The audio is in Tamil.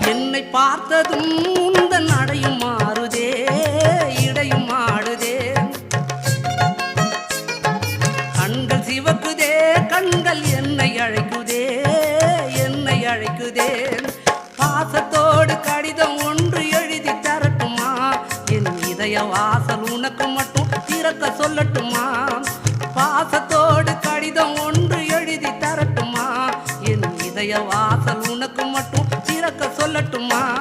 என்னை பார்த்ததும் உந்தன் நடையும் மாறுதே, இடையும் ஆடுதே. கண்கள் சிவக்குதே, கண்கள் என்னை அழைக்குதே, என்னை அழைக்குதே. பாசத்தோடு கடிதம் ஒன்று எழுதி தரட்டுமா? என் இதய வாசல் உனக்கு மட்டும் திறக்க சொல்லட்டுமா? பாசத்தோடு கடிதம் ஒன்று எழுதி தரட்டுமா? என் இதய வாசல் உனக்கு மட்டும் திறக்க சொல்லட்டுமா?